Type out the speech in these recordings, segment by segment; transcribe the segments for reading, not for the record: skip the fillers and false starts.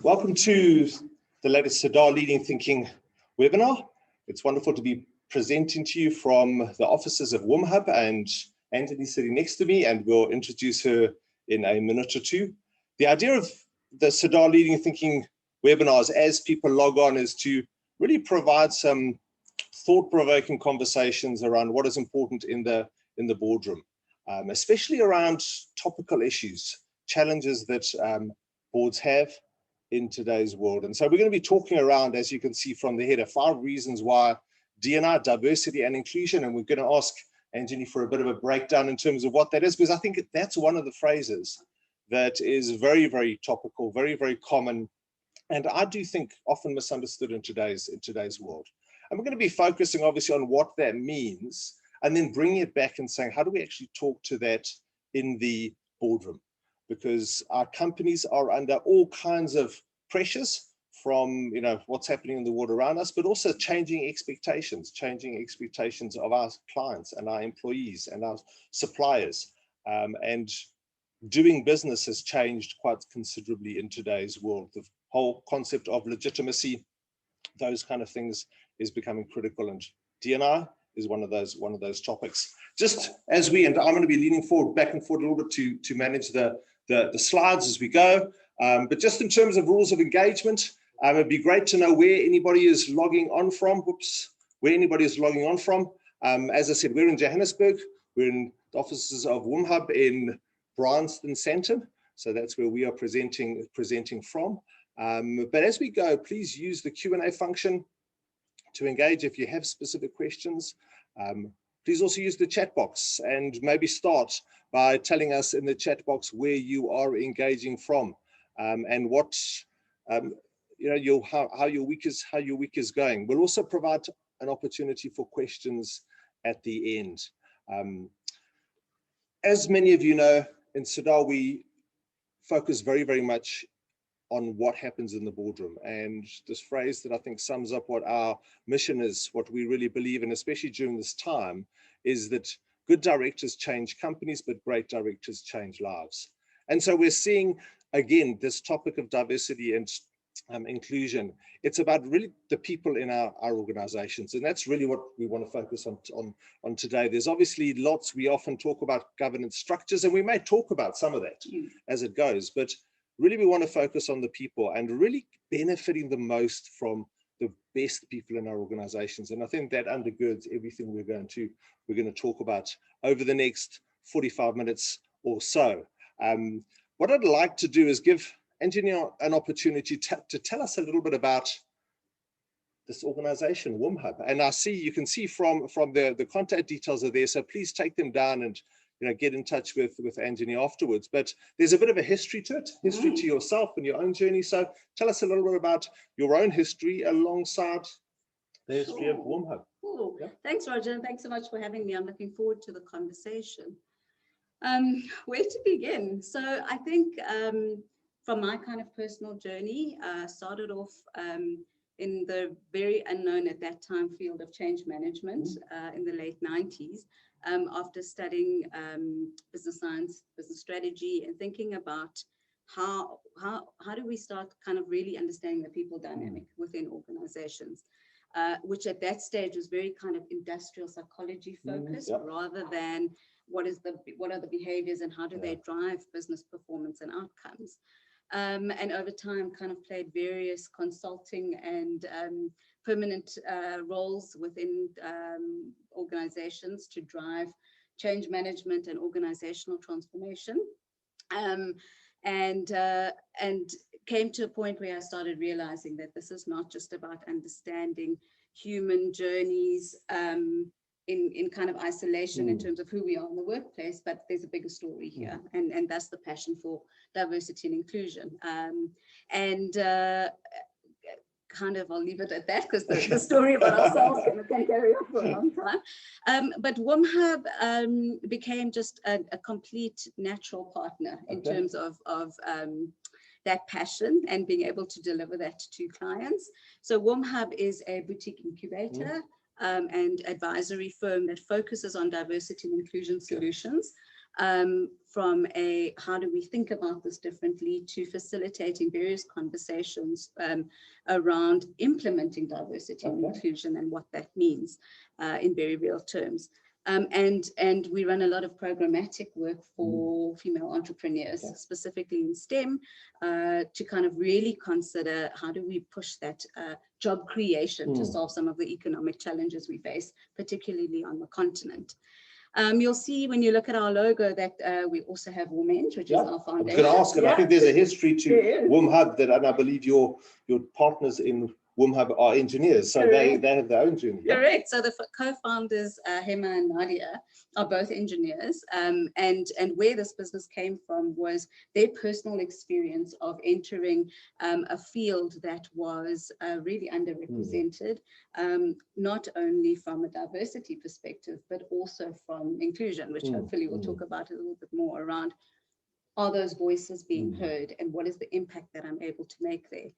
Welcome to the latest Sadar Leading Thinking webinar. It's wonderful to be presenting to you from the offices of WomHub, and Anjani sitting next to me, and we'll introduce her in a minute or two. The idea of the Sadar Leading Thinking webinars as people log on is to really provide some thought-provoking conversations around what is important in the boardroom, especially around topical issues, challenges that boards have in today's world. And so we're going to be talking around, as you can see from the header, 5 reasons why D&I, diversity and inclusion, and we're going to ask Anjani for a bit of a breakdown in terms of what that is, because I think that's one of the phrases that is very, very topical, very, very common, and I do think often misunderstood in today's world. And we're going to be focusing obviously on what that means, and then bringing it back and saying, how do we actually talk to that in the boardroom? Because our companies are under all kinds of pressures from what's happening in the world around us, but also changing expectations of our clients and our employees and our suppliers. And doing business has changed quite considerably in today's world. The whole concept of legitimacy, those kind of things, is becoming critical, and D&I is one of those topics. Just as and I'm going to be leaning forward, back and forth a little bit to manage the slides as we go. But just in terms of rules of engagement, it'd be great to know where anybody is logging on from. As I said, we're in Johannesburg. We're in the offices of WomHub in Bryanston Sandton. So that's where we are presenting from. But as we go, please use the Q&A function to engage if you have specific questions. Please also use the chat box, and maybe start by telling us in the chat box where you are engaging from, and what how your week is going. We'll also provide an opportunity for questions at the end. As many of you know, in Sadar we focus very, very much on what happens in the boardroom, and this phrase that I think sums up what our mission is, what we really believe in, especially during this time, is that good directors change companies, but great directors change lives. And so we're seeing, again, this topic of diversity and inclusion. It's about really the people in our organizations, and that's really what we want to focus on today. There's obviously lots, we often talk about governance structures, and we may talk about some of that as it goes, but really we want to focus on the people and really benefiting the most from the best people in our organizations. And I think that undergirds everything we're going to talk about over the next 45 minutes or so. What I'd like to do is give Anjani an opportunity to tell us a little bit about this organization, WomHub. And you can see from the contact details are there, so please take them down and get in touch with Anjani afterwards. But there's a bit of a history to it, to yourself and your own journey. So tell us a little bit about your own history alongside the history of WomHub. Cool. Yeah. Thanks, Roger, and thanks so much for having me. I'm looking forward to the conversation. Where to begin? So I think from my kind of personal journey, started off in the very unknown at that time field of change management in the late 90s. After studying business science, business strategy, and thinking about how do we start kind of really understanding the people dynamic within organizations, which at that stage was very kind of industrial psychology focused, rather than what are the behaviors and how do they drive business performance and outcomes. And over time kind of played various consulting and permanent roles within organizations to drive change management and organizational transformation. And came to a point where I started realizing that this is not just about understanding human journeys in kind of isolation in terms of who we are in the workplace, but there's a bigger story here, and that's the passion for diversity and inclusion. Kind of, I'll leave it at that, because the story about ourselves can carry on for a long time. But WomHub became just a complete natural partner in terms of that passion and being able to deliver that to clients. So WomHub is a boutique incubator and advisory firm that focuses on diversity and inclusion solutions from a how do we think about this differently to facilitating various conversations around implementing diversity and inclusion and what that means in very real terms. And we run a lot of programmatic work for female entrepreneurs, specifically in STEM, to kind of really consider how do we push that job creation to solve some of the economic challenges we face, particularly on the continent. You'll see when you look at our logo that we also have WomEng, which is our foundation. I was going to ask, and I think there's a history to WomHub that, and I believe your partners in WomHub are engineers, so they have their own journey. Correct. So the co-founders, Hema and Nadia, are both engineers, and where this business came from was their personal experience of entering a field that was really underrepresented, not only from a diversity perspective, but also from inclusion, which hopefully we'll talk about a little bit more around. Are those voices being heard, and what is the impact that I'm able to make there?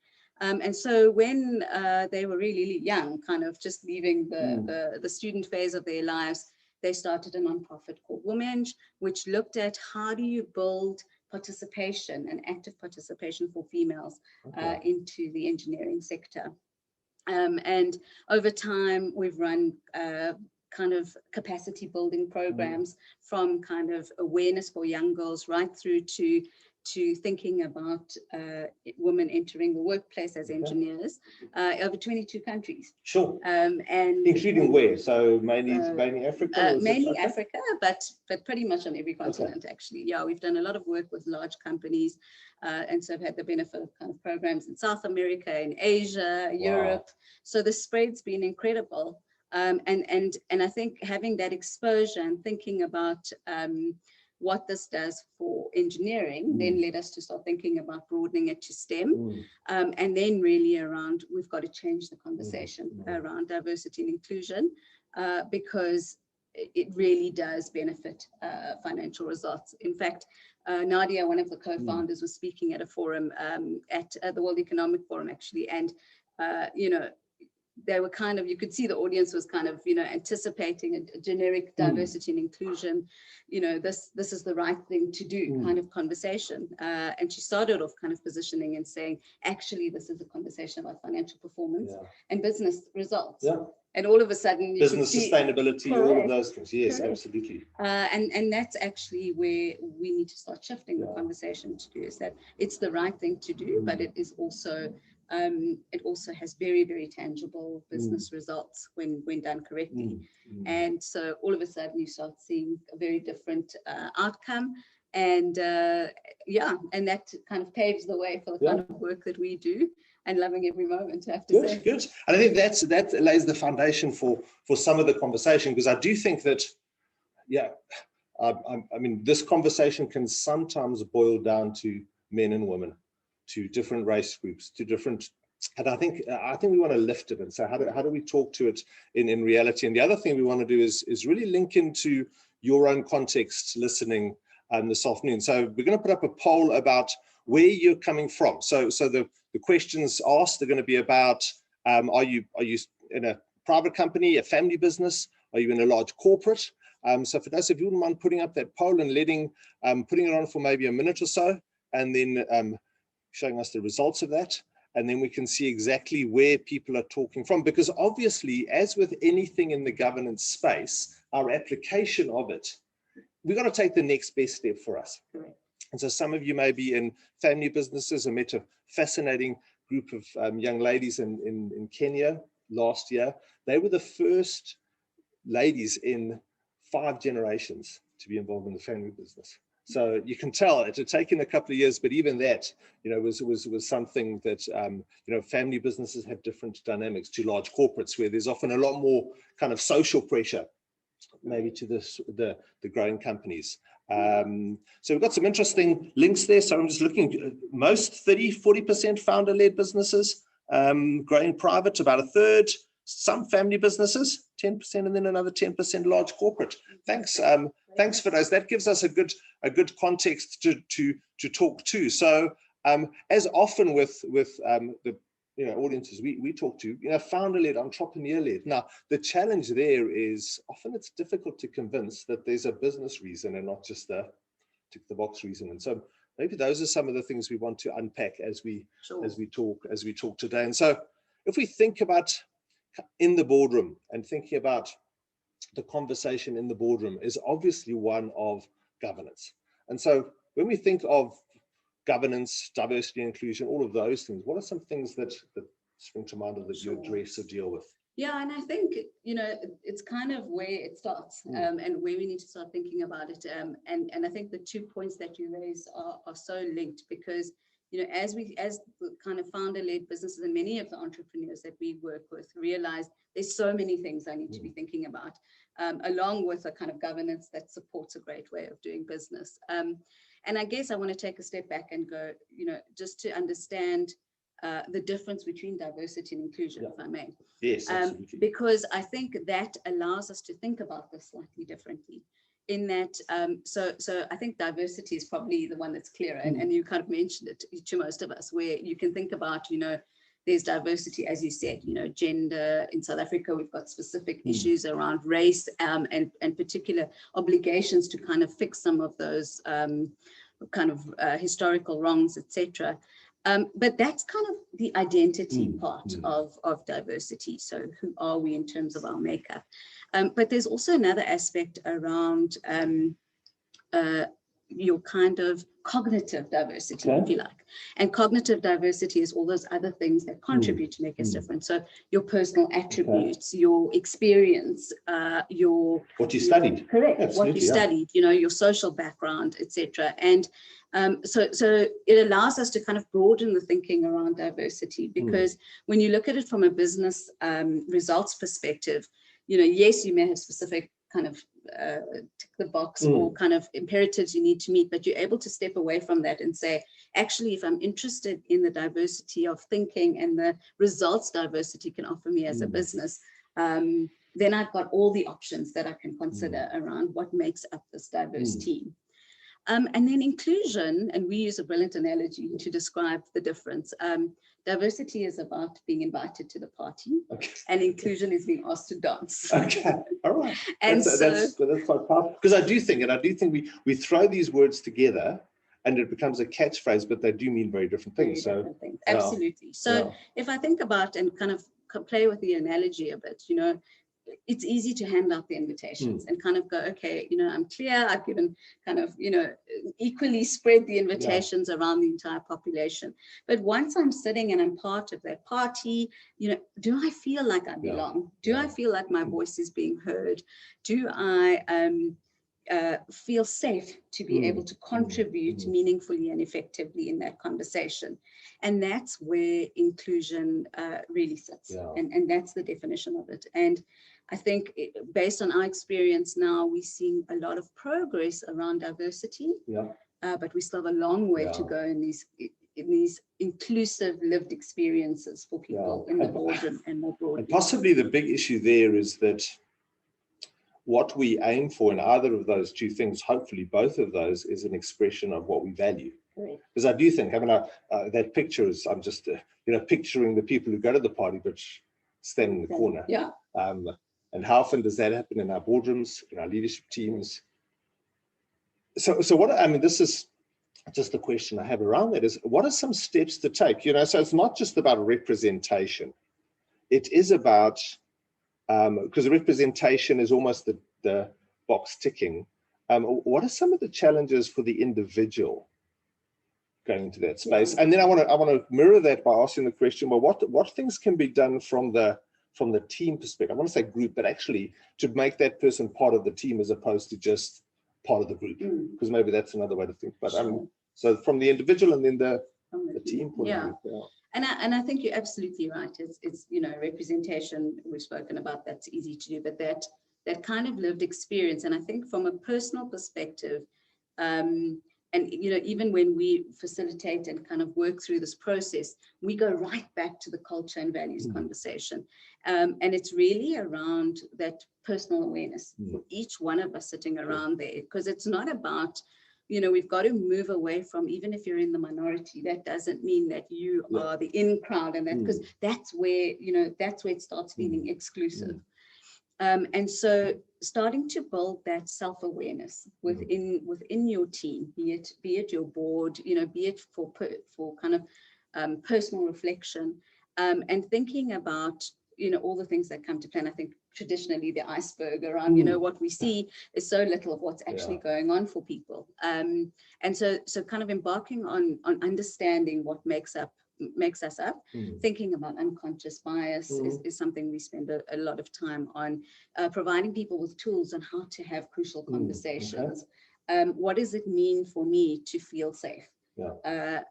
And so when they were really young, kind of just leaving the student phase of their lives, they started a nonprofit called WomEng, which looked at how do you build participation and active participation for females into the engineering sector. And over time, we've run kind of capacity building programs from kind of awareness for young girls right through to thinking about women entering the workplace as engineers over 22 countries. Sure. And including where? So mainly Africa? Mainly Africa, but pretty much on every continent, actually. Yeah, we've done a lot of work with large companies, and so I've had the benefit of kind of programs in South America, in Asia, Europe. So the spread's been incredible. And I think having that exposure and thinking about what this does for engineering then led us to start thinking about broadening it to STEM, and then really around, we've got to change the conversation around diversity and inclusion, because it really does benefit financial results. In fact, Nadia, one of the co-founders, was speaking at a forum at the World Economic Forum, actually, and you know, they were kind of, you could see the audience was kind of, you know, anticipating a generic diversity and inclusion, you know, this is the right thing to do kind of conversation. And she started off kind of positioning and saying, actually, this is a conversation about financial performance and business results. And all of a sudden, business sustainability, all of those things. Yes, absolutely. And that's actually where we need to start shifting the conversation to do, is that it's the right thing to do, but it is also it also has very, very tangible business results when done correctly. And so all of a sudden you start seeing a very different outcome. And and that kind of paves the way for the kind of work that we do, and loving every moment, I have to say. Good. And I think that lays the foundation for some of the conversation, because I do think that, I mean, this conversation can sometimes boil down to men and women, to different race groups, to different, and I think we want to lift it and say, how do we talk to it in reality? And the other thing we want to do is really link into your own context listening this afternoon. So we're going to put up a poll about where you're coming from. So the questions asked are going to be about, are you in a private company, a family business? Are you in a large corporate? So for those of you who wouldn't mind putting up that poll and putting it on for maybe a minute or so, and then showing us the results of that, and then we can see exactly where people are talking from. Because obviously, as with anything in the governance space, our application of it, we've got to take the next best step for us. And so some of you may be in family businesses. I met a fascinating group of young ladies in Kenya last year. They were the first ladies in 5 generations to be involved in the family business. So you can tell it had taken a couple of years, but even that, you know, was something that, you know, family businesses have different dynamics to large corporates, where there's often a lot more kind of social pressure, maybe to the growing companies. So we've got some interesting links there. So I'm just looking, most 30-40% founder-led businesses, growing private, about a third, some family businesses, 10%, and then another 10% large corporate. Thanks for those. That gives us a good context to talk to. So as often with the audiences we talk to, founder-led, entrepreneur-led. Now, the challenge there is often it's difficult to convince that there's a business reason and not just a tick the box reason. And so maybe those are some of the things we want to unpack as we talk today. And so if we think about in the boardroom and thinking about the conversation in the boardroom is obviously one of governance. And so when we think of governance, diversity, inclusion, all of those things, what are some things that spring to mind or that you address or deal with? Yeah, and I think, it's kind of where it starts and where we need to start thinking about it. And I think the 2 points that you raise are so linked because, as the kind of founder-led businesses and many of the entrepreneurs that we work with realize there's so many things I need to be thinking about, along with a kind of governance that supports a great way of doing business. And I guess I want to take a step back and go, just to understand the difference between diversity and inclusion, if I may. Yes, absolutely. Because I think that allows us to think about this slightly differently. In that, so I think diversity is probably the one that's clearer, and you kind of mentioned it to most of us, where you can think about, there's diversity, as you said, gender. In South Africa, we've got specific issues around race and particular obligations to kind of fix some of those historical wrongs, etc. But that's kind of the identity part of diversity. So who are we in terms of our makeup? But there's also another aspect around your kind of cognitive diversity, if you like. And cognitive diversity is all those other things that contribute to make us different. So your personal attributes, your experience, what you studied. Correct. Absolutely, what you studied, your social background, etc. And so it allows us to kind of broaden the thinking around diversity, because when you look at it from a business results perspective, yes, you may have specific kind of tick the box or kind of imperatives you need to meet, but you're able to step away from that and say, actually, if I'm interested in the diversity of thinking and the results diversity can offer me as a business, then I've got all the options that I can consider around what makes up this diverse team. And then inclusion, and we use a brilliant analogy to describe the difference. Diversity is about being invited to the party, and inclusion is being asked to dance. Okay, all right. And that's quite powerful. Because I do think we throw these words together and it becomes a catchphrase, but they do mean very different things. Different things. Absolutely. So if I think about and kind of play with the analogy a bit, it's easy to hand out the invitations and kind of go, okay, I'm clear, I've given kind of, equally spread the invitations around the entire population. But once I'm sitting and I'm part of that party, do I feel like I belong? Do I feel like my voice is being heard? Do I feel safe to be able to contribute meaningfully and effectively in that conversation? And that's where inclusion really sits. And that's the definition of it. And I think based on our experience now, we're seeing a lot of progress around diversity, but we still have a long way to go in these inclusive lived experiences for people in the boardroom and more broadly. And possibly the big issue there is that what we aim for in either of those two things, hopefully both of those, is an expression of what we value. Because I do think having that picture is, I'm just picturing the people who go to the party but stand in the corner. And how often does that happen in our boardrooms, in our leadership teams? So this is just the question I have around that is, what are some steps to take? So it's not just about representation. It is about, because representation is almost the box ticking. What are some of the challenges for the individual going into that space? And then I want to mirror that by asking the question, well, what things can be done from the team perspective? I want to say group, but actually to make that person part of the team as opposed to just part of the group, because maybe that's another way to think. But so from the individual and then the team point of view. And I think you're absolutely right. It's representation, we've spoken about, that's easy to do, but that kind of lived experience. And I think from a personal perspective, and even when we facilitate and kind of work through this process, we go right back to the culture and values conversation. And it's really around that personal awareness for each one of us sitting around there, because it's not about you know, we've got to move away from, even if you're in the minority, that doesn't mean that you are the in crowd, and that, because that's where, you know, that's where it starts feeling exclusive. And so starting to build that self-awareness within your team, be it your board, you know, be it for kind of personal reflection, and thinking about, you know, all the things that come to play. And I think traditionally the iceberg around, you know, what we see is so little of what's actually going on for people. And so kind of embarking on understanding what makes us up, thinking about unconscious bias is something we spend a lot of time on, providing people with tools on how to have crucial conversations. What does it mean for me to feel safe?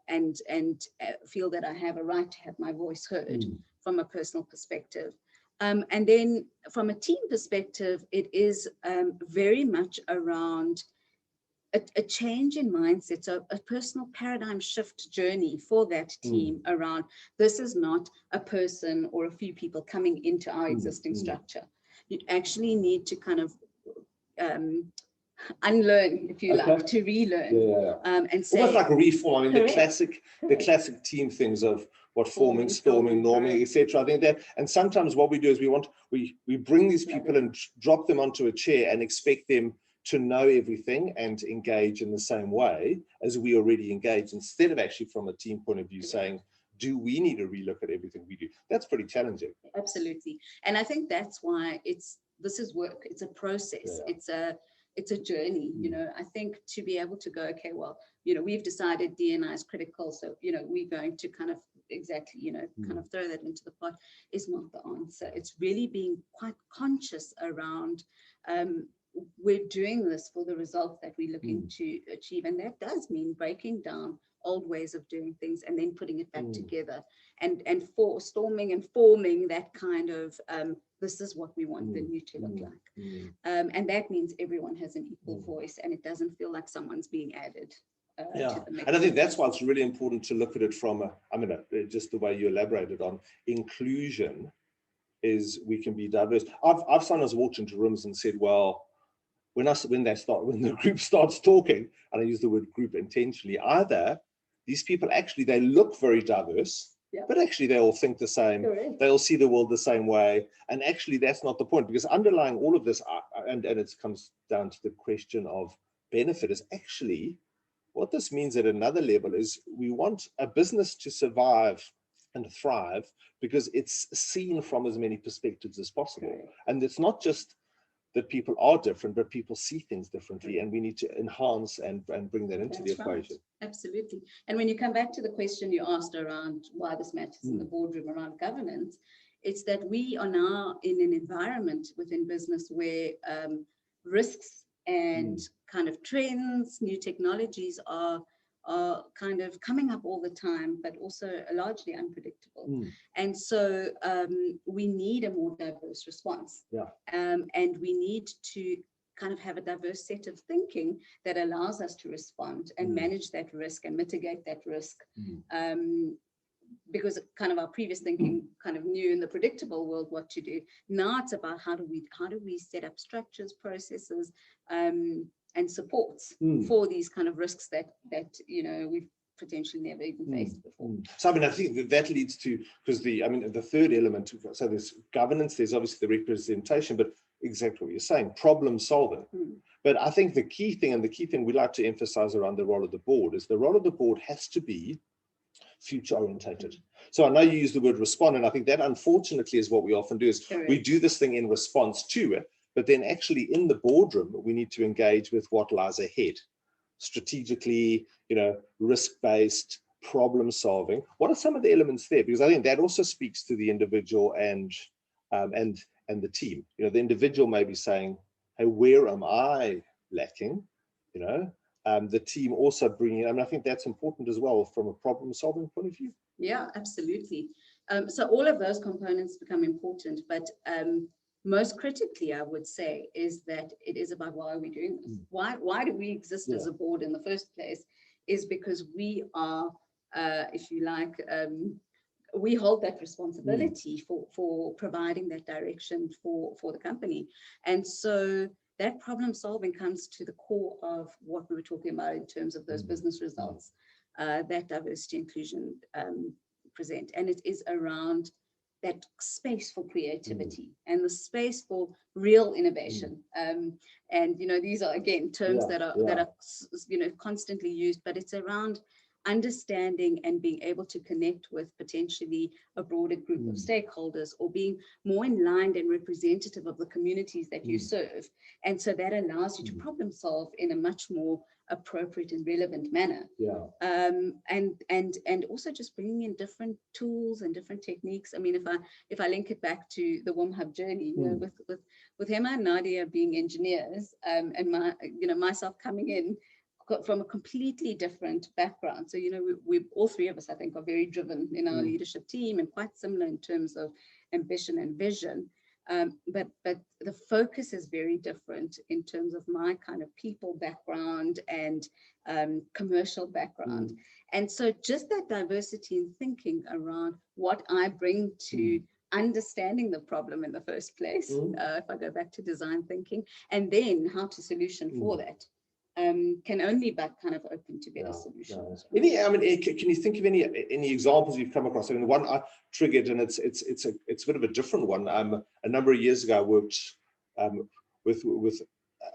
And feel that I have a right to have my voice heard from a personal perspective. And then from a team perspective, it is very much around a change in mindset, so a personal paradigm shift journey for that team around, this is not a person or a few people coming into our existing structure. You actually need to kind of unlearn, if you like, to relearn, and say, almost like a reform. I mean, the classic team things of what forming, storming, norming, etc. I think that, and sometimes what we do is we bring these people and drop them onto a chair and expect them to know everything and engage in the same way as we already engage, instead of actually from a team point of view saying, do we need to relook at everything we do? That's pretty challenging. Absolutely. And I think that's why this is work. It's a process. It's a journey, you know. I think to be able to go, okay, well, you know, we've decided D&I is critical, so, you know, we're going to kind of exactly, you know, kind of throw that into the pot, is not the answer. It's really being quite conscious around, we're doing this for the results that we're looking to achieve. And that does mean breaking down old ways of doing things and then putting it back together, and for storming and forming that kind of, this is what we want the new to look like. And that means everyone has an equal voice, and it doesn't feel like someone's being added. To the mix. And I think that's why it's really important to look at it from just the way you elaborated on inclusion, is we can be diverse. I've sometimes walked into rooms and said, well, when the group starts talking, and I use the word group intentionally, either these people actually, they look very diverse, but actually they all think the same. Correct. They all see the world the same way. And actually that's not the point, because underlying all of this, and it comes down to the question of benefit, is actually what this means at another level is we want a business to survive and thrive because it's seen from as many perspectives as possible. And it's not just that people are different, but people see things differently, and we need to enhance and bring that into the equation. Absolutely. And when you come back to the question you asked around why this matters in the boardroom around governance, it's that we are now in an environment within business where risks and kind of trends, new technologies are kind of coming up all the time, but also largely unpredictable. And so we need a more diverse response. And we need to kind of have a diverse set of thinking that allows us to respond and manage that risk and mitigate that risk. Because kind of our previous thinking kind of knew in the predictable world what to do. Now it's about how do we set up structures, processes, and supports for these kind of risks that you know we've potentially never even faced before. So I mean, I think that leads to, because the third element, so there's governance, there's obviously the representation, but exactly what you're saying, problem solving. But I think the key thing we like to emphasize around the role of the board is the role of the board has to be future orientated. So I know you use the word respond, and I think that unfortunately is what we often do, is we do this thing in response to it, but then actually in the boardroom, we need to engage with what lies ahead. Strategically, you know, risk-based, problem solving. What are some of the elements there? Because I think that also speaks to the individual and the team. You know, the individual may be saying, hey, where am I lacking? You know, the team also bringing, I mean, I think that's important as well from a problem solving point of view. Yeah, absolutely. So all of those components become important, but most critically, I would say, is that it is about why are we doing this? Why do we exist as a board in the first place? Is because we are, if you like, we hold that responsibility for providing that direction for the company. And so that problem solving comes to the core of what we were talking about in terms of those business results that diversity inclusion present. And it is around that space for creativity and the space for real innovation. And, you know, these are, again, terms that are, you know, constantly used, but it's around understanding and being able to connect with potentially a broader group of stakeholders, or being more in line and representative of the communities that you serve. And so that allows you to problem solve in a much more appropriate and relevant manner. And also just bringing in different tools and different techniques. I mean, if I link it back to the WomHub journey, you know, with Hema and Nadia being engineers, and myself coming in from a completely different background. So, you know, we all three of us, I think, are very driven in our leadership team, and quite similar in terms of ambition and vision. But the focus is very different in terms of my kind of people background and commercial background. And so just that diversity in thinking around what I bring to understanding the problem in the first place, if I go back to design thinking, and then how to solution for that. Can only but kind of open to better solutions. Can you think of any examples you've come across? I mean, the one I triggered, and it's a bit of a different one. A number of years ago, I worked with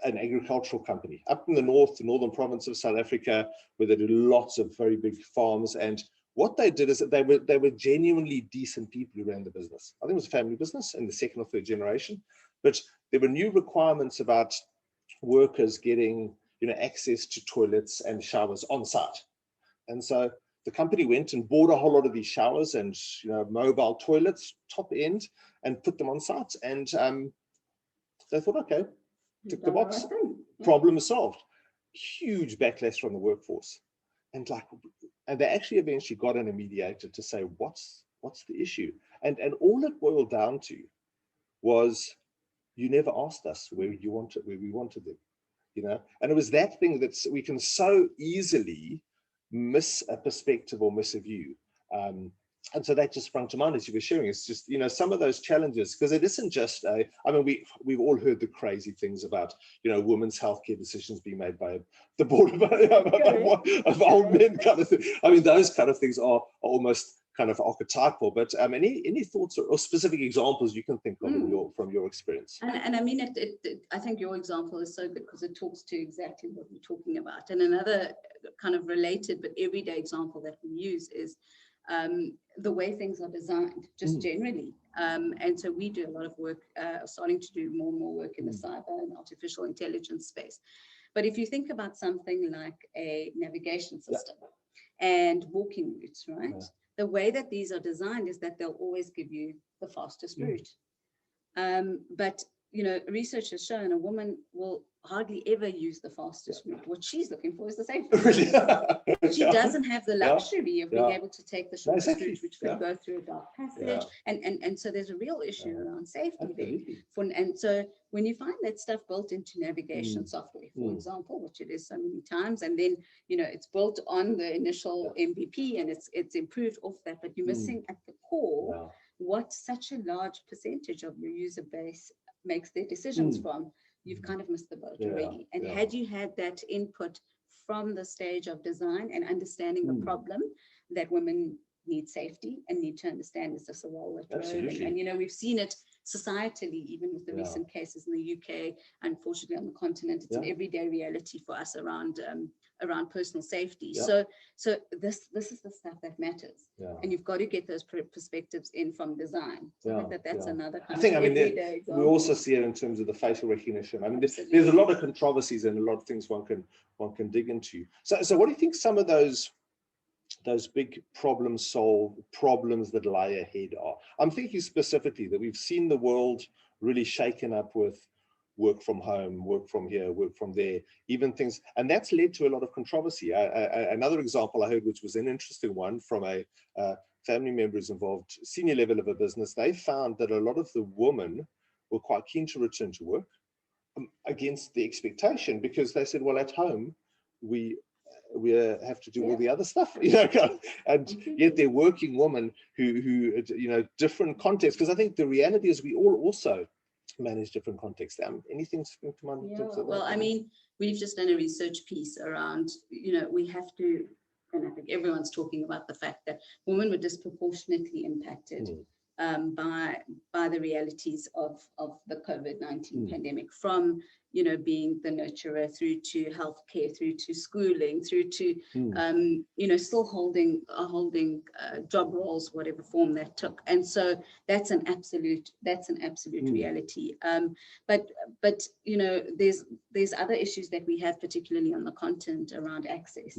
an agricultural company up in the northern province of South Africa, where they do lots of very big farms. And what they did is that they were genuinely decent people who ran the business. I think it was a family business in the second or third generation, but there were new requirements about workers getting, you know, access to toilets and showers on site. And so the company went and bought a whole lot of these showers and, you know, mobile toilets, top end, and put them on site. And they thought, okay, tick the box, problem is solved. Huge backlash from the workforce. And they actually eventually got in a mediator to say, what's the issue? And all it boiled down to was, you never asked us where we wanted them. You know, and it was that thing that we can so easily miss a perspective or miss a view. And so that just sprung to mind as you were sharing. It's just, you know, some of those challenges, because it isn't just I mean, we've all heard the crazy things about, you know, women's healthcare decisions being made by the board of old men kind of thing. I mean, those kind of things are almost kind of archetypal, but any thoughts or specific examples you can think of from your experience? And I mean, I think your example is so good because it talks to exactly what we're talking about. And another kind of related but everyday example that we use is the way things are designed, just generally. And so we do a lot of work, starting to do more and more work in the cyber and artificial intelligence space. But if you think about something like a navigation system and walking routes, right? The way that these are designed is that they'll always give you the fastest route. But, you know, research has shown a woman will hardly ever use the fastest route. What she's looking for is the safest route. She doesn't have the luxury of being able to take the shortest route, which could go through a dark passage. And so there's a real issue around safety there. And so when you find that stuff built into navigation software, for example, which it is so many times, and then, you know, it's built on the initial MVP and it's improved off that, but you're missing at the core what such a large percentage of your user base makes their decisions from. You've kind of missed the boat already. And had you had that input from the stage of design and understanding the problem that women need safety and need to understand, is this a role that we're in? And, you know, we've seen it societally, even with the recent cases in the UK. Unfortunately, on the continent, it's an everyday reality for us around personal safety. So this is the stuff that matters, and you've got to get those perspectives in from design. So I think that's another kind of everyday example. We also see it in terms of the facial recognition. I mean, there's a lot of controversies and a lot of things one can dig into. So what do you think some of those big problems that lie ahead are? I'm thinking specifically that we've seen the world really shaken up with work from home, work from here, work from there, even things, and that's led to a lot of controversy. Another example I heard, which was an interesting one from a family members involved, senior level of a business, they found that a lot of the women were quite keen to return to work against the expectation, because they said, well, at home, we have to do all the other stuff, you know, and yet they're working women who you know, different contexts, because I think the reality is we all also manage different contexts. Anything spring to mind in terms of well, that? I mean, we've just done a research piece around, we have to, and I think everyone's talking about the fact that women were disproportionately impacted by the realities of the COVID-19 pandemic, from being the nurturer through to healthcare, through to schooling, through to still holding job roles, whatever form that took. And so that's an absolute reality. But there's other issues that we have, particularly on the continent, around access.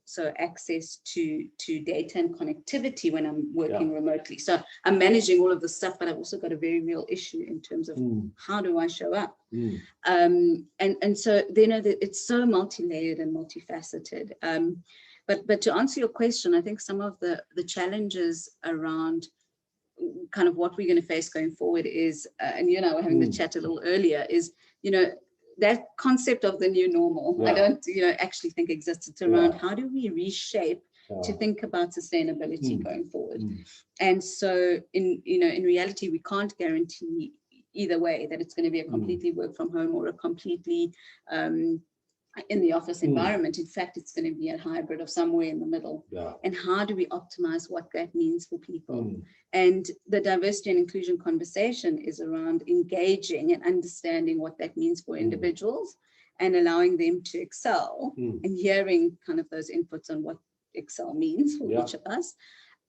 So access to data and connectivity when I'm working remotely. So I'm managing all of this stuff, but I've also got a very real issue in terms of how do I show up? And so it's so multi-layered and multifaceted. But to answer your question, I think some of the challenges around kind of what we're going to face going forward is, and we're having the chat a little earlier, is that concept of the new normal, I don't actually think exists. It's around how do we reshape to think about sustainability going forward. And so in reality, we can't guarantee either way that it's going to be a completely work from home or a completely in the office environment. In fact, it's going to be a hybrid of somewhere in the middle. And how do we optimize what that means for people? And the diversity and inclusion conversation is around engaging and understanding what that means for individuals and allowing them to excel, and hearing kind of those inputs on what excel means for each of us.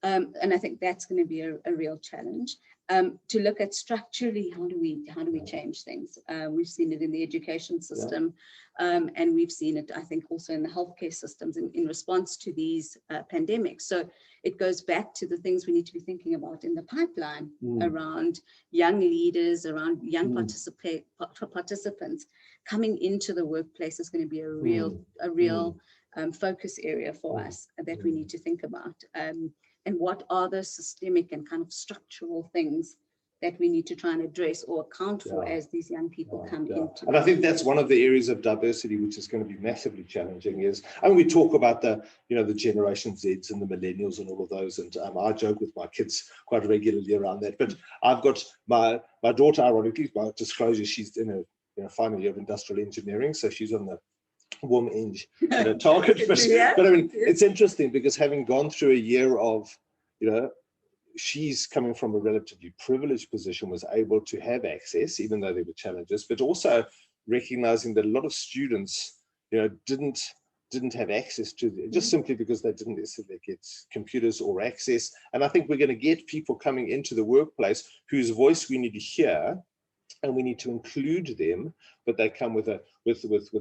And I think that's going to be a real challenge. To look at structurally, how do we change things? We've seen it in the education system, and we've seen it, I think, also in the healthcare systems in response to these pandemics. So it goes back to the things we need to be thinking about in the pipeline around young leaders, around young participants coming into the workplace is going to be a real focus area for us that we need to think about. And what are the systemic and kind of structural things that we need to try and address or account for as these young people come into. And I think that's one of the areas of diversity which is going to be massively challenging. Is, I mean, we talk about the Generation Zs and the millennials and all of those, and I joke with my kids quite regularly around that. But I've got my daughter, ironically, by disclosure, she's in a final year of industrial engineering, so she's on the WomEng target. But I mean, it's interesting because having gone through a year of, she's coming from a relatively privileged position, was able to have access, even though there were challenges, but also recognizing that a lot of students, didn't have access to it, just simply because they didn't necessarily get computers or access. And I think we're going to get people coming into the workplace whose voice we need to hear, and we need to include them, but they come with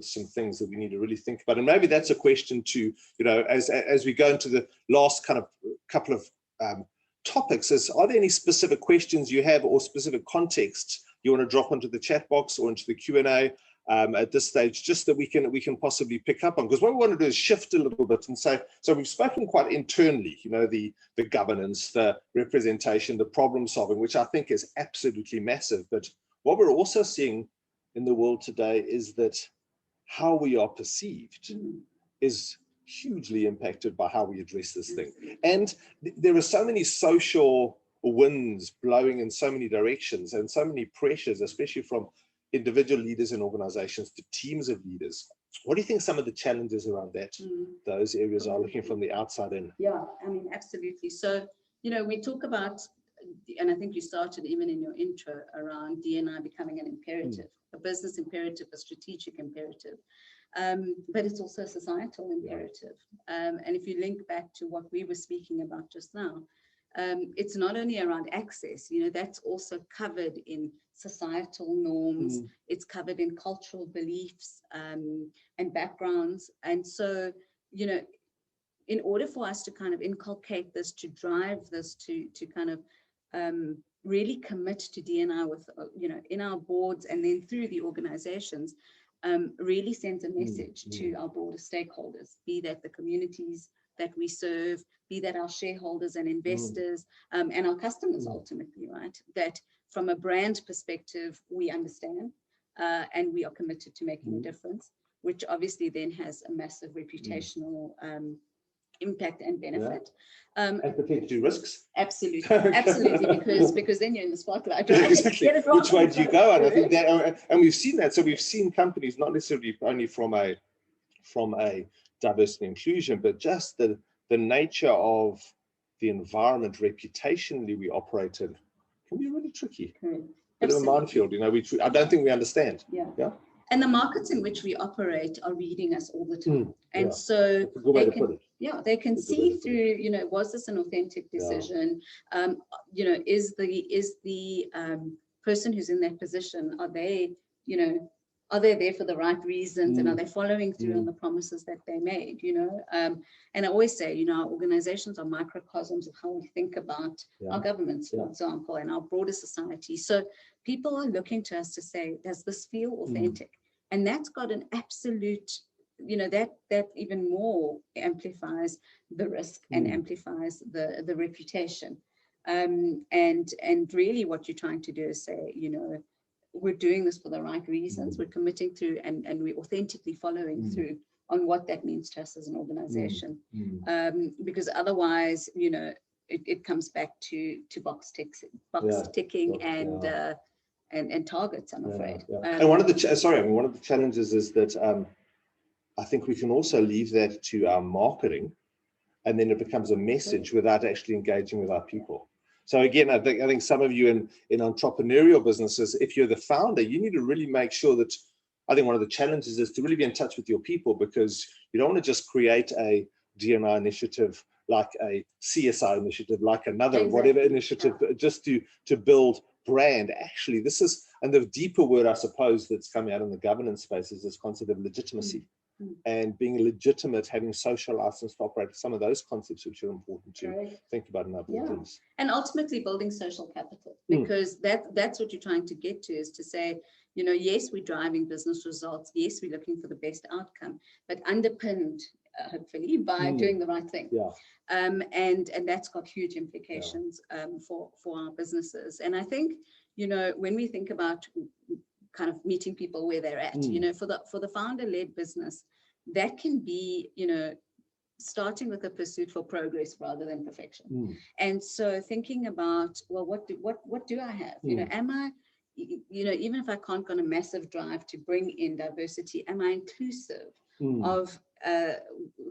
some things that we need to really think about. And maybe that's a question to, as we go into the last kind of couple of topics, are there any specific questions you have or specific contexts you want to drop into the chat box or into the Q&A at this stage, just that we can possibly pick up on? Because what we want to do is shift a little bit and say, so we've spoken quite internally, the governance, the representation, the problem solving, which I think is absolutely massive. But what we're also seeing in the world today is that how we are perceived is hugely impacted by how we address this thing. And there are so many social winds blowing in so many directions and so many pressures, especially from individual leaders in organizations to teams of leaders. What do you think some of the challenges around those areas are, looking from the outside in? Yeah, I mean, absolutely. So, we talk about, and I think you started even in your intro, around D&I becoming an imperative, a business imperative, a strategic imperative. But it's also a societal imperative. And if you link back to what we were speaking about just now, it's not only around access, that's also covered in societal norms, it's covered in cultural beliefs and backgrounds. And so, in order for us to kind of inculcate this, to drive this, to kind of really commit to D&I with, in our boards and then through the organizations, really sends a message to our broader stakeholders, be that the communities that we serve, be that our shareholders and investors, and our customers ultimately, right? That from a brand perspective, we understand and we are committed to making a difference, which obviously then has a massive reputational impact and benefit. And potentially risks. Absolutely, absolutely, because then you're in the spotlight, right? Exactly. Which way do you go? And I think that, and we've seen that. So we've seen companies not necessarily only from a diversity and inclusion, but just the nature of the environment reputationally we operate in can be really tricky. Bit of a minefield, which I don't think we understand. Yeah. And the markets in which we operate are reading us all the time. And so they can see through, was this an authentic decision? Is the person who's in that position, are they there for the right reasons, and are they following through on the promises that they made? And I always say, our organizations are microcosms of how we think about our governments, for example, and our broader society. So people are looking to us to say, does this feel authentic? And that's got an absolute, that even more amplifies the risk and amplifies the reputation. And really what you're trying to do is say, we're doing this for the right reasons. We're committing through and we're authentically following through on what that means to us as an organization. Because otherwise, it comes back to box ticking and targets, I'm afraid. And one of the challenges is that I think we can also leave that to our marketing, and then it becomes a message without actually engaging with our people. So again, I think some of you in entrepreneurial businesses, if you're the founder, you need to really make sure that, I think one of the challenges is to really be in touch with your people, because you don't want to just create a D&I initiative like a CSI initiative, like another whatever initiative, just to build brand. Actually, this is, and the deeper word I suppose that's coming out in the governance space is this concept of legitimacy. And being legitimate, having social license to operate, some of those concepts which are important to think about in our boardrooms. And ultimately building social capital, because that's what you're trying to get to, is to say, yes, we're driving business results, yes, we're looking for the best outcome, but underpinned hopefully by doing the right thing. And that's got huge implications for our businesses. And I think, when we think about kind of meeting people where they're at, for the founder-led business, that can be, starting with a pursuit for progress rather than perfection. And so thinking about, well, what do I have? Am I, even if I can't go on a massive drive to bring in diversity, am I inclusive of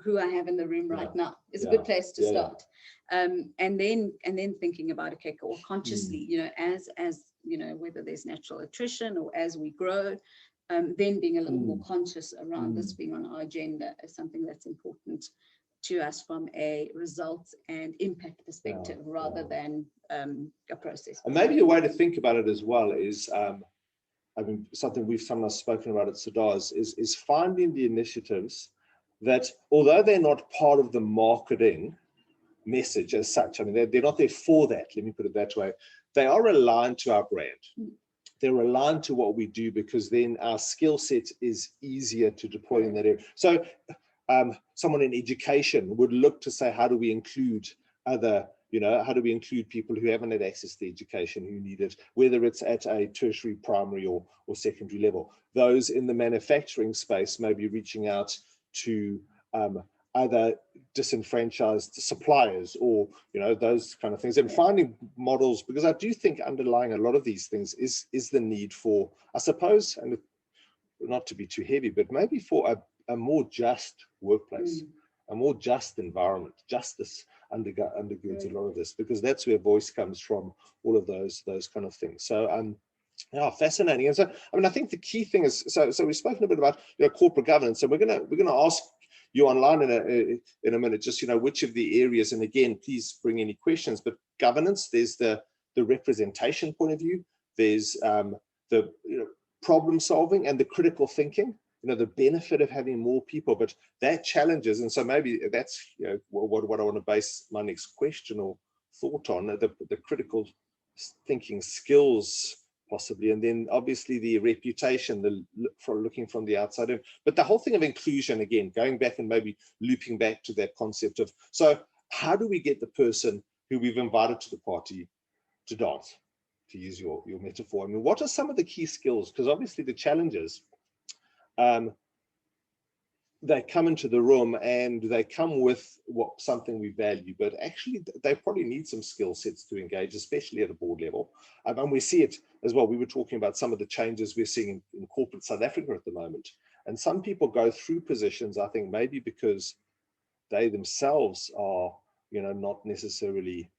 who I have in the room right now? Is a good place to start. And then thinking about, okay, or consciously, as whether there's natural attrition or as we grow, then being a little more conscious around this being on our agenda is something that's important to us from a results and impact perspective rather than a process. And maybe a way to think about it as well is, something we've sometimes spoken about at Sadars is finding the initiatives that, although they're not part of the marketing message as such, they're not there for that, let me put it that way, they are aligned to our brand. They're aligned to what we do, because then our skill set is easier to deploy in that area. So someone in education would look to say, how do we include other, how do we include people who haven't had access to education, who need it, whether it's at a tertiary, primary or secondary level. Those in the manufacturing space may be reaching out to other disenfranchised suppliers, or those kind of things, and finding models, because I do think underlying a lot of these things is the need for, I suppose, and not to be too heavy, but maybe for a more just workplace, a more just environment. Justice undergirds a lot of this, because that's where voice comes from, all of those kind of things. So fascinating. And so I think the key thing is, so we've spoken a bit about corporate governance, and we're gonna ask you online in a minute, just which of the areas, and again, please bring any questions, but governance, there's the representation point of view, there's the problem solving and the critical thinking, the benefit of having more people, but that challenges. And so maybe that's what I want to base my next question or thought on, the critical thinking skills possibly, and then obviously the reputation, for looking from the outside in. But the whole thing of inclusion, again, going back and maybe looping back to that concept of, so how do we get the person who we've invited to the party to dance, to use your metaphor? What are some of the key skills? Because obviously the challenges, they come into the room and they come with something we value, but actually they probably need some skill sets to engage, especially at a board level. And we see it as well. We were talking about some of the changes we're seeing in corporate South Africa at the moment. And some people go through positions, I think, maybe because they themselves are, not necessarily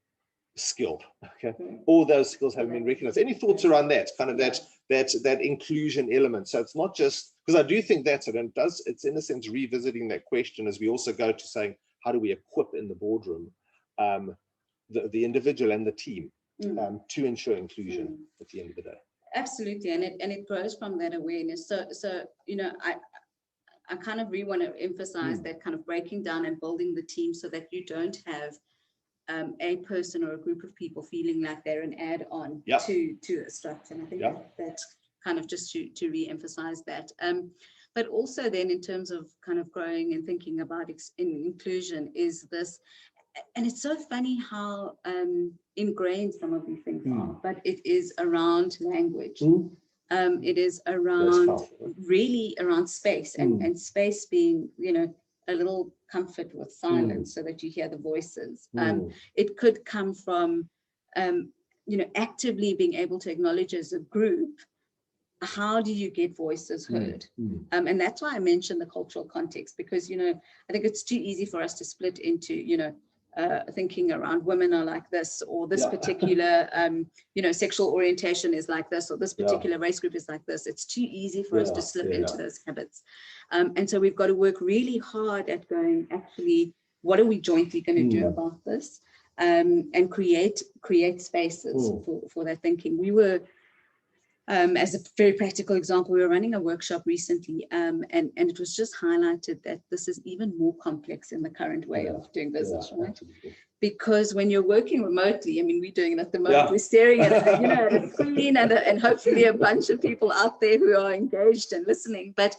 skilled. Okay, all those skills haven't been recognized. Any thoughts around that kind of that inclusion element? So it's not just, because I do think that's it, and it's in a sense revisiting that question as we also go to saying, how do we equip in the boardroom the individual and the team to ensure inclusion at the end of the day? Absolutely, and it grows from that awareness. So I kind of really want to emphasize that kind of breaking down and building the team so that you don't have a person or a group of people feeling like they're an add-on to a structure. And I think that's kind of just to re-emphasize that. But also then in terms of kind of growing and thinking about inclusion is this, and it's so funny how ingrained some of these things are, but it is around language. It is around really around space and space being, a little comfort with silence so that you hear the voices. It could come from, actively being able to acknowledge as a group, how do you get voices heard? And that's why I mentioned the cultural context, because, I think it's too easy for us to split into, thinking around women are like this, or this particular, sexual orientation is like this, or this particular race group is like this. It's too easy for us to slip into those habits. And so we've got to work really hard at going, actually, what are we jointly going to do about this? And create spaces for that thinking. We were, as a very practical example, we were running a workshop recently, and it was just highlighted that this is even more complex in the current way of doing business, right? Absolutely. Because when you're working remotely, I mean, we're doing it at the moment, we're staring at, at a screen and hopefully a bunch of people out there who are engaged and listening. But,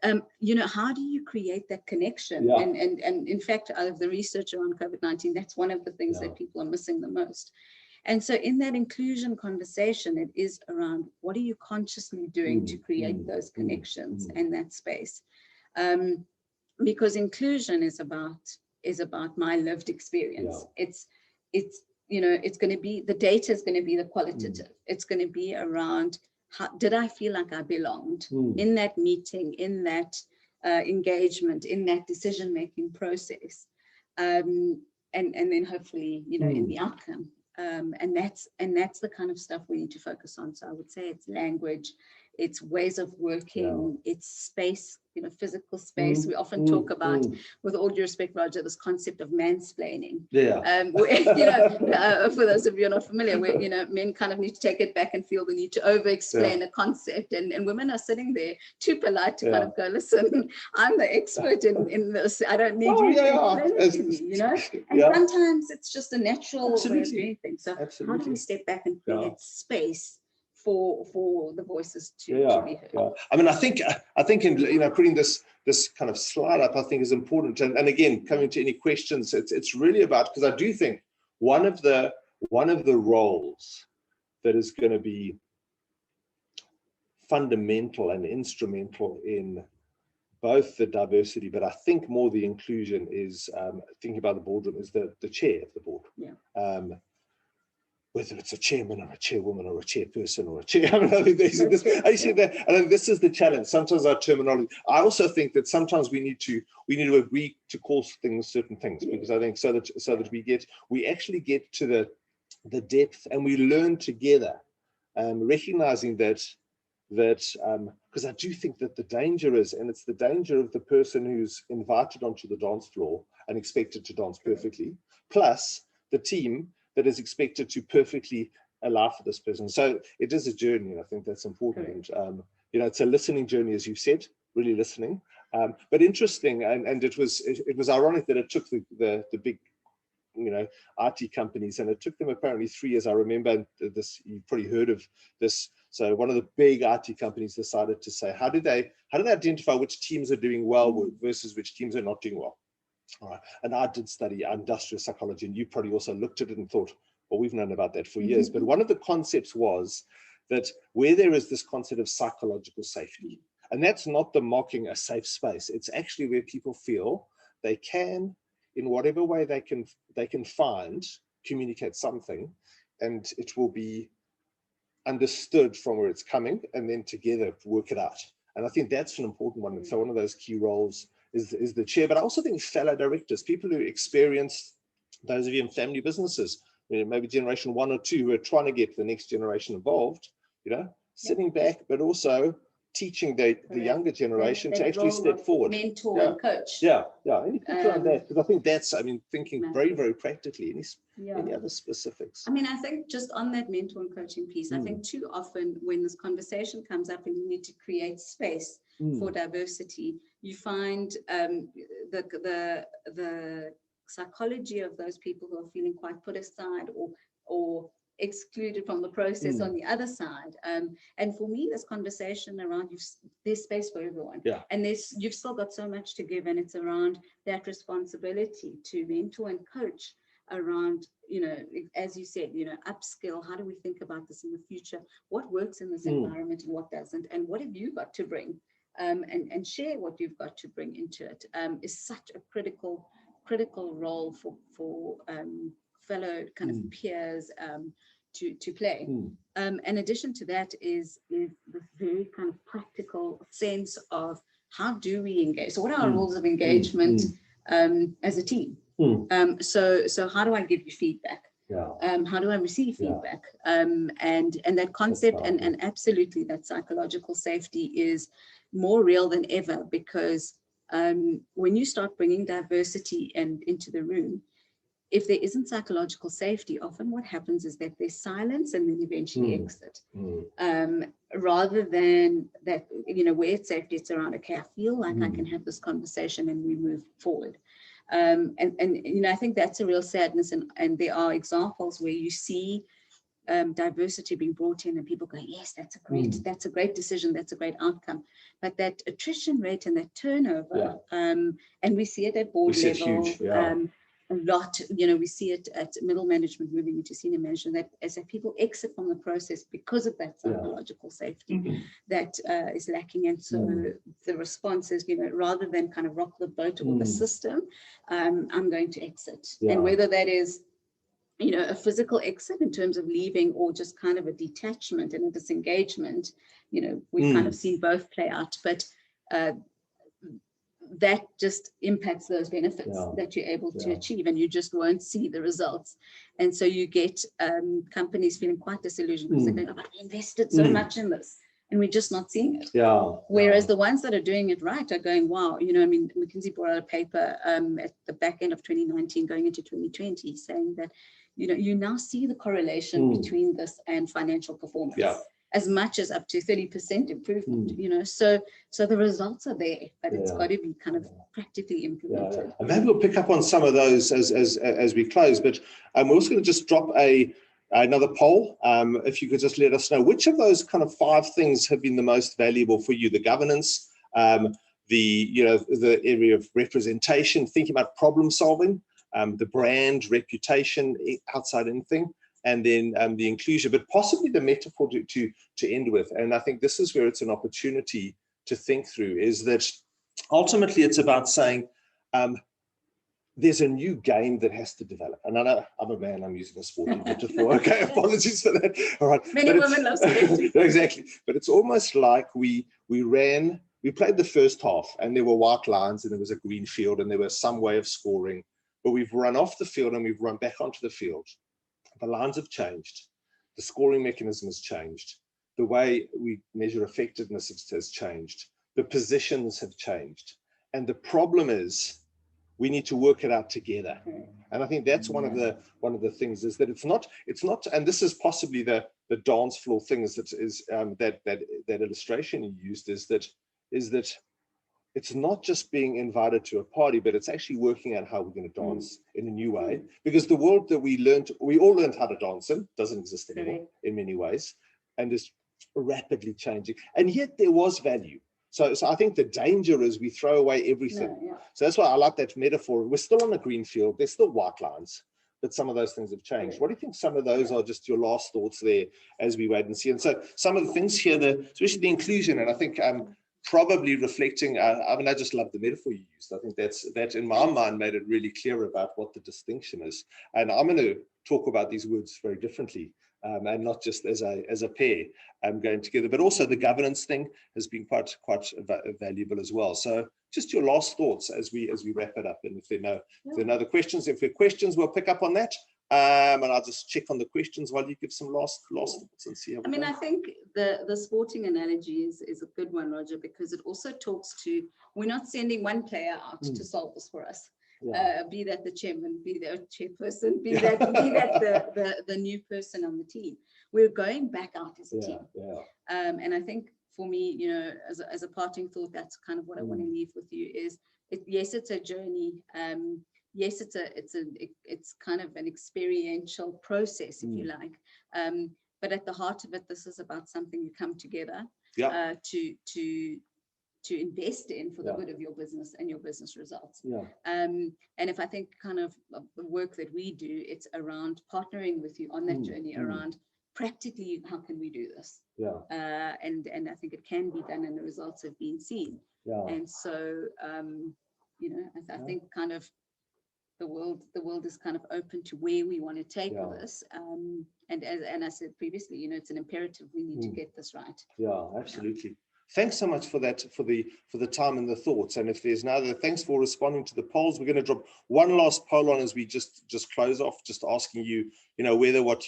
how do you create that connection? And in fact, out of the research around COVID-19, that's one of the things that people are missing the most. And so in that inclusion conversation, it is around what are you consciously doing to create those connections and that space? Because inclusion is about my lived experience. It's going to be, the data is going to be the qualitative. It's going to be around, how did I feel like I belonged in that meeting, in that engagement, in that decision-making process, and then hopefully, in the outcome. And that's the kind of stuff we need to focus on. So I would say it's language, it's ways of working, it's space, physical space. We often talk about, with all due respect, Roger, this concept of mansplaining. Where, for those of you who are not familiar, where men kind of need to take it back and feel the need to over-explain a concept, and women are sitting there too polite to kind of go, listen, I'm the expert in this. I don't need you to explain it to me, And sometimes it's just a natural way of doing things. So how do we step back and create space for the voices to be heard? I mean, I think in putting this kind of slide up, I think is important. And again, coming to any questions, it's really about, because I do think one of the roles that is going to be fundamental and instrumental in both the diversity, but I think more the inclusion is thinking about the boardroom is the chair of the board. Whether it's a chairman or a chairwoman or a chairperson or a chair. I mean, I think this is the challenge. Sometimes our terminology. I also think that sometimes we need to agree to call things certain things, because I think so that we actually get to the depth and we learn together, recognizing that because I do think that the danger is, and it's the danger of the person who's invited onto the dance floor and expected to dance perfectly, plus the team that is expected to perfectly allow for this person. So it is a journey, and I think that's important. It's a listening journey, as you said, really listening. But interesting, and it was ironic that it took the big, IT companies, and it took them apparently 3 years. I remember this, you've probably heard of this. So one of the big IT companies decided to say, how do they identify which teams are doing well versus which teams are not doing well? All right. And I did study industrial psychology, and you probably also looked at it and thought, well, we've known about that for years. But one of the concepts was that where there is this concept of psychological safety, And that's not the mocking a safe space. It's actually where people feel they can, in whatever way they can find, communicate something, and it will be understood from where it's coming, and then together work it out. And I think that's an important one. And so one of those key roles is the chair, but I also think fellow directors, people who experience, those of you in family businesses, maybe generation 1 or 2 who are trying to get the next generation involved, sitting back, but also teaching the younger generation to actually step forward. Mentor and coach. Any picture on that? Because I think that's, thinking very, very practically. Any other specifics? I think just on that mentor and coaching piece, I think too often when this conversation comes up and you need to create space for diversity, you find the psychology of those people who are feeling quite put aside or excluded from the process on the other side. And for me, this conversation around there's space for everyone. And you've still got so much to give, and it's around that responsibility to mentor and coach around, as you said, upskill. How do we think about this in the future? What works in this environment and what doesn't? And what have you got to bring? And share what you've got to bring into it is such a critical role for fellow kind of peers to play. In addition to that is this very kind of practical sense of how do we engage? So what are our rules of engagement as a team? So how do I give you feedback? How do I receive feedback? And that concept and absolutely that psychological safety is more real than ever, because when you start bringing diversity into the room, if there isn't psychological safety, often what happens is that there's silence and then eventually exit. Rather than that, where it's safety, it's around, okay, I feel like I can have this conversation and we move forward. And I think that's a real sadness. And there are examples where you see diversity being brought in and people go, yes, that's a great decision, that's a great outcome. But that attrition rate and that turnover, and we see it at board level, a lot, we see it at middle management moving into senior management, that as people exit from the process because of that psychological safety that is lacking. And so the response is, rather than kind of rock the boat or the system, I'm going to exit. And whether that is, a physical exit in terms of leaving, or just kind of a detachment and a disengagement, we've kind of seen both play out. But that just impacts those benefits that you're able to achieve, and you just won't see the results. And so you get companies feeling quite disillusioned because they're going, but we invested so much in this and we're just not seeing it. Whereas the ones that are doing it right are going, wow, McKinsey brought out a paper at the back end of 2019 going into 2020 saying that, you now see the correlation between this and financial performance. As much as up to 30% improvement, so the results are there, but it's got to be kind of practically implemented. And maybe we'll pick up on some of those as we close, but we're also going to just drop another poll. If you could just let us know which of those kind of 5 things have been the most valuable for you: the governance, the area of representation, thinking about problem solving, the brand, reputation, outside anything, and then the inclusion, but possibly the metaphor to end with. And I think this is where it's an opportunity to think through, is that ultimately it's about saying there's a new game that has to develop. And I know I'm a man, I'm using a sporting metaphor. Okay, apologies for that. All right. Many women love sporting. Exactly. But it's almost like we played the first half and there were white lines and there was a green field and there was some way of scoring, but we've run off the field and we've run back onto the field. The lines have changed. The scoring mechanism has changed. The way we measure effectiveness has changed. The positions have changed. And the problem is we need to work it out together. And I think that's one of the things, is that it's not, and this is possibly the dance floor things that is that illustration you used, is that it's not just being invited to a party, but it's actually working out how we're going to dance in a new way. Because the world that we all learned how to dance in, doesn't exist anymore in many ways, and is rapidly changing. And yet there was value. So I think the danger is we throw away everything. So that's why I like that metaphor. We're still on a green field. There's still white lines, but some of those things have changed. What do you think some of those are, just your last thoughts there as we wait and see? And so some of the things here, especially the inclusion, and I think probably reflecting, I mean, I just love the metaphor you used. I think that in my mind made it really clear about what the distinction is. And I'm going to talk about these words very differently, and not just as a pair going together, but also the governance thing has been quite valuable as well. So just your last thoughts as we wrap it up. And if there are no other questions, if there are questions, we'll pick up on that. And I'll just check on the questions while you give some last thoughts and see how we go. I think the sporting analogy is a good one, Roger, because it also talks to, we're not sending one player out to solve this for us. Be that the chairman, be that chairperson, be that the new person on the team. We're going back out as a team. And I think for me, you know, as a parting thought, that's kind of what I want to leave with you is, yes, it's a journey. Yes, it's kind of an experiential process, if you like. But at the heart of it, this is about something you come together to invest in for the good of your business and your business results. And if I think kind of the work that we do, it's around partnering with you on that journey around practically how can we do this? And I think it can be done and the results have been seen. And so, you know, I think kind of the world is kind of open to where we want to take this. And I said previously, you know, it's an imperative. We need to get this right. Absolutely. Thanks so much for that, for the time and the thoughts. And if there's no other, thanks for responding to the polls. We're going to drop one last poll on as we just close off, just asking you, you know, whether what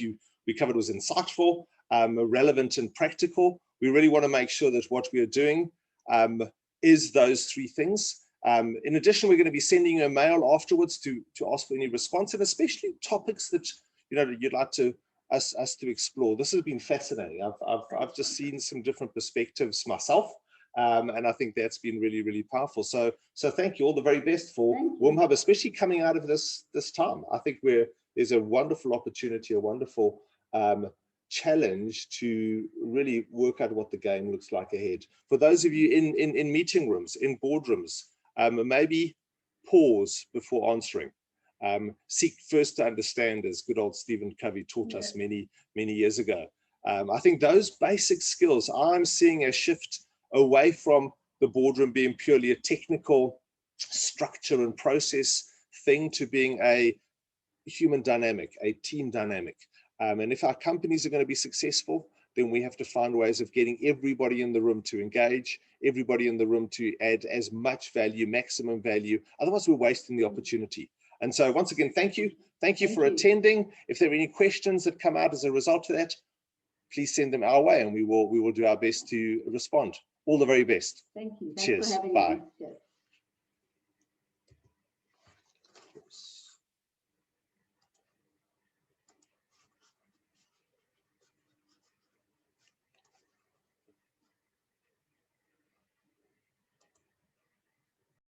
we covered was insightful, relevant and practical. We really want to make sure that what we are doing is those three things. In addition, we're going to be sending you a mail afterwards to ask for any response, and especially topics that, you know, you'd like us to explore. This has been fascinating. I've just seen some different perspectives myself, and I think that's been really, really powerful. So thank you. All the very best for WomHub, especially coming out of this time. I think there's a wonderful opportunity, a wonderful challenge to really work out what the game looks like ahead. For those of you in meeting rooms, in boardrooms, maybe pause before answering. Seek first to understand, as good old Stephen Covey taught us many years ago. I think those basic skills, I'm seeing a shift away from the boardroom being purely a technical structure and process thing to being a human dynamic, a team dynamic. And if our companies are going to be successful, then we have to find ways of getting everybody in the room to engage, everybody in the room to add as much value, maximum value. Otherwise, we're wasting the opportunity. And so once again, thank you. Thank you for attending. If there are any questions that come out as a result of that, please send them our way and we will do our best to respond. All the very best. Thank you. Cheers. Thanks for having Bye. me.